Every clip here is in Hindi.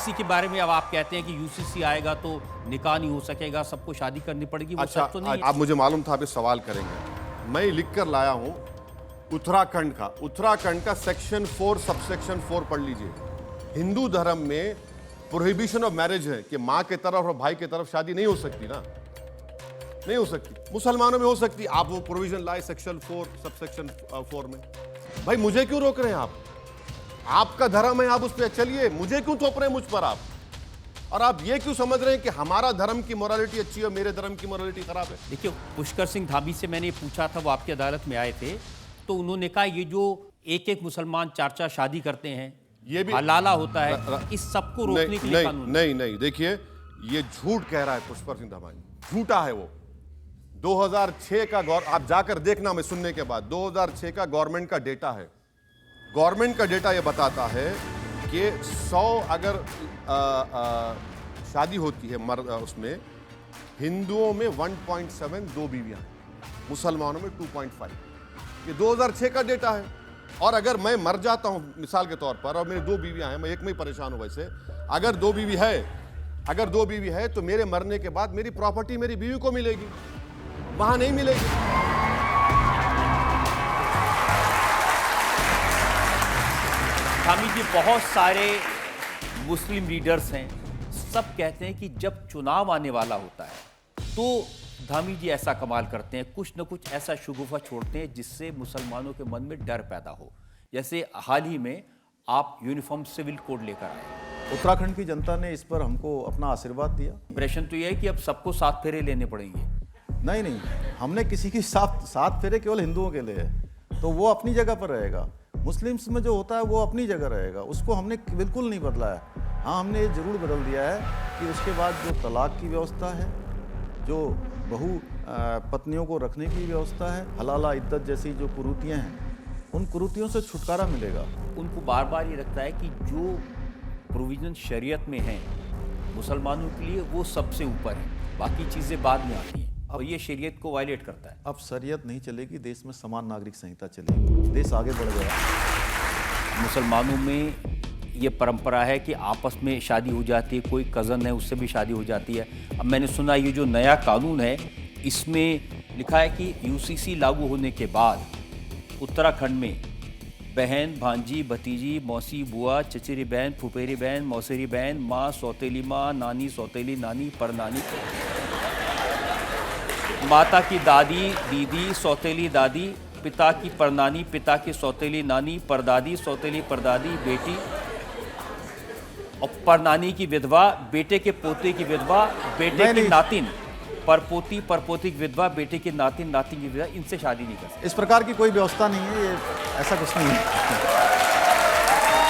यूसीसी के बारे में अब आप कहते हैं कि यूसीसी आएगा तो निकाह नहीं हो सकेगा, सबको शादी करनी पड़ेगी, वो अच्छा, सच तो नहीं है? आप मुझे मालूम था आप ये सवाल करेंगे। मैं लिख कर लाया हूं उत्तराखंड का सेक्शन 4 सबसेक्शन 4 पढ़ लीजिए। हिंदू धर्म में प्रोहिबिशन ऑफ मैरिज है कि मां के तरफ और भाई के तरफ शादी नहीं हो सकती ना, नहीं हो सकती। मुसलमानों में हो सकती। आप वो प्रोविजन लाए सेक्शन 4 सबसेक्शन 4 में। भाई मुझे क्यों रोक रहे हैं आप? आपका धर्म है, आप उस पर चलिए, मुझे क्यों थोप रहे हैं मुझ पर आप? और आप ये क्यों समझ रहे हैं कि हमारा धर्म की मोरालिटी अच्छी है, मेरे धर्म की मोरालिटी खराब है? देखिए, पुष्कर सिंह धामी से मैंने पूछा था, वो आपकी अदालत में आए थे, तो उन्होंने कहा ये जो एक मुसलमान 4 शादी करते हैं, ये भी हलाला होता है, इस सबको रोकने के लिए कानून नहीं, देखिए ये झूठ कह रहा है पुष्कर सिंह धामी, झूठा है वो। 2006 का आप जाकर देखना, मैं सुनने के बाद 2006 का गवर्नमेंट का डेटा है। गवर्नमेंट का डेटा ये बताता है कि 100 अगर शादी होती है उसमें हिंदुओं में 1.7 2 बीवियां, मुसलमानों में 2.5। ये 2006 का डेटा है। और अगर मैं मर जाता हूं मिसाल के तौर पर और मेरी 2 बीवियां हैं, मैं एक में ही परेशान हूं वैसे, अगर 2 बीवी है तो मेरे मरने के बाद मेरी प्रॉपर्टी मेरी बीवी को मिलेगी, वहां नहीं मिलेगी। धामी जी, बहुत सारे मुस्लिम लीडर्स हैं, सब कहते हैं कि जब चुनाव आने वाला होता है तो धामी जी ऐसा कमाल करते हैं, कुछ न कुछ ऐसा शुगुफा छोड़ते हैं जिससे मुसलमानों के मन में डर पैदा हो। जैसे हाल ही में आप यूनिफॉर्म सिविल कोड लेकर आए, उत्तराखंड की जनता ने इस पर हमको अपना आशीर्वाद दिया। इंप्रेशन तो यह है कि अब सबको 7 फेरे लेने पड़ेंगे। नहीं, हमने किसी की 7 फेरे केवल हिंदुओं के लिए है, तो वो अपनी जगह पर रहेगा। मुस्लिम्स में जो होता है वो अपनी जगह रहेगा, उसको हमने बिल्कुल नहीं बदला है। हाँ, हमने ये जरूर बदल दिया है कि उसके बाद जो तलाक की व्यवस्था है, जो बहु पत्नियों को रखने की व्यवस्था है, हलाला इद्दत जैसी जो कुरीतियाँ हैं, उन कुरीतियों से छुटकारा मिलेगा। उनको बार बार ये लगता है कि जो प्रोविजन शरीयत में है मुसलमानों के लिए वो सबसे ऊपर है, बाकी चीज़ें बाद में आती हैं, और ये शरीयत को वायलेट करता है। अब शरीयत नहीं चलेगी, देश में समान नागरिक संहिता चलेगी, देश आगे बढ़ गया। मुसलमानों में ये परंपरा है कि आपस में शादी हो जाती है, कोई कज़न है उससे भी शादी हो जाती है। अब मैंने सुना ये जो नया कानून है इसमें लिखा है कि यूसीसी लागू होने के बाद उत्तराखंड में बहन, भांजी, भतीजी, मौसी, बुआ, चचेरी बहन, फुफेरी बहन, मौसेरी बहन, माँ, सौतेली माँ, नानी, सौतेली नानी, परनानी, माता की दादी, दीदी, सौतेली दादी, पिता की परनानी, पिता की सौतेली नानी, परदादी, सौतेली परदादी, बेटी और परनानी की विधवा, बेटे के पोते की विधवा, बेटे की नातिन, परपोती, परपोती की विधवा, बेटे की नातिन, नातिन की विधवा, इनसे शादी नहीं कर सकते। इस प्रकार की कोई व्यवस्था नहीं है, ये ऐसा कुछ नहीं है,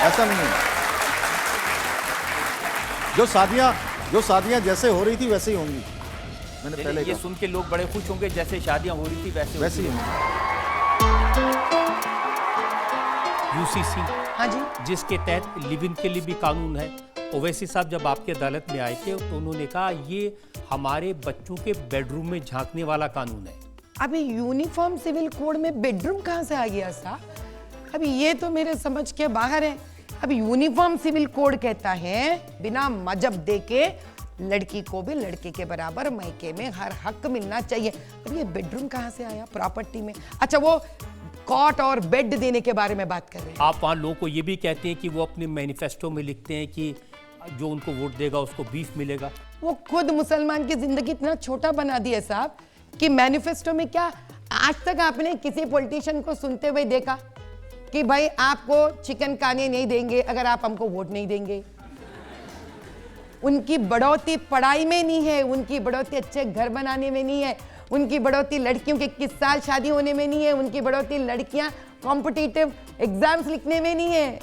ऐसा नहीं है। जो शादियां जैसे हो रही थी वैसे ही होंगी। मैंने पहले ये सुन के लोग बड़े खुश होंगे, जैसे शादियां हो रही थी वैसे ही होंगी। यूसीसी, हाँ जी, जिसके तहत लिव इन के लिए भी कानून है। ओवैसी साहब जब आपकी अदालत में आए थे तो उन्होंने कहा ये हमारे बच्चों के बेडरूम में झांकने वाला कानून है। अभी यूनिफॉर्म सिविल कोड में बेडरूम कहाँ से आ गया साहब? अभी ये तो मेरे समझ के बाहर है। अभी यूनिफॉर्म सिविल कोड कहता है बिना मजहब देके लड़की को भी लड़के के बराबर मायके में हर हक मिलना चाहिए। अब ये बेडरूम कहाँ से आया प्रॉपर्टी में? अच्छा, वो कॉट और बेड देने के बारे में बात कर रहे हैं आप। वहाँ लोगों को ये भी कहते हैं कि वो अपने मैनिफेस्टो में लिखते हैं कि जो उनको वोट देगा उसको बीफ मिलेगा। वो खुद मुसलमान की जिंदगी इतना छोटा बना दिया साहब कि मैनिफेस्टो में क्या, आज तक आपने किसी पॉलिटिशियन को सुनते हुए देखा कि भाई आपको चिकन खाने नहीं देंगे अगर आप हमको वोट नहीं देंगे? उनकी बढ़ोतरी पढ़ाई में नहीं है, उनकी बढ़ोतरी अच्छे घर बनाने में नहीं है, उनकी बढ़ोतरी लड़कियों के 21 साल शादी होने में नहीं है, उनकी बढ़ोतरी लड़कियां कॉम्पिटिटिव एग्जाम्स लिखने में नहीं है,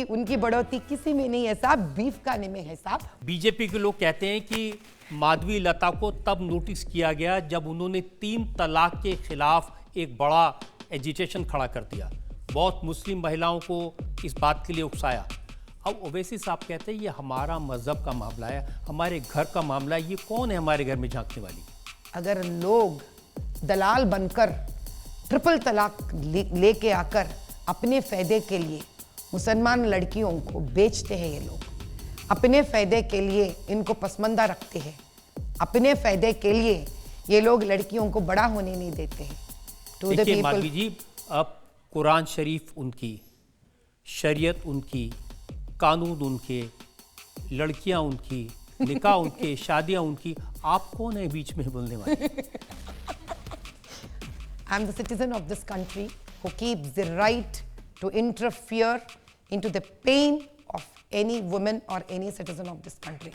उनकी बढ़ोतरी किसी में नहीं है साहब, बीफ खाने में है साहब। बीजेपी के लोग कहते हैं कि माधवी लता को तब नोटिस किया गया जब उन्होंने 3 तलाक के खिलाफ एक बड़ा एजिटेशन खड़ा कर दिया, बहुत मुस्लिम महिलाओं को इस बात के लिए उकसाया। अब ओवैसी साहब कहते हैं ये हमारा मजहब का मामला है, हमारे घर का मामला है, ये कौन है हमारे घर में झांकने वाली? अगर लोग दलाल बनकर ट्रिपल तलाक लेके आकर अपने फायदे के लिए मुसलमान लड़कियों को बेचते हैं ये लोग, अपने फायदे के लिए इनको पसमंदा रखते हैं, अपने फायदे के लिए ये लोग लड़कियों को बड़ा होने नहीं देते हैं। टू द देखिए पीपल, माधवी जी, अब कुरान शरीफ उनकी, शरीयत उनकी, कानून उनके, लड़कियां उनकी, निकाह उनके, शादियां उनकी, आप कौन है बीच में बोलने वाले? I am the citizen of this country who keeps the right to interfere into the pain of any woman or any citizen of this country.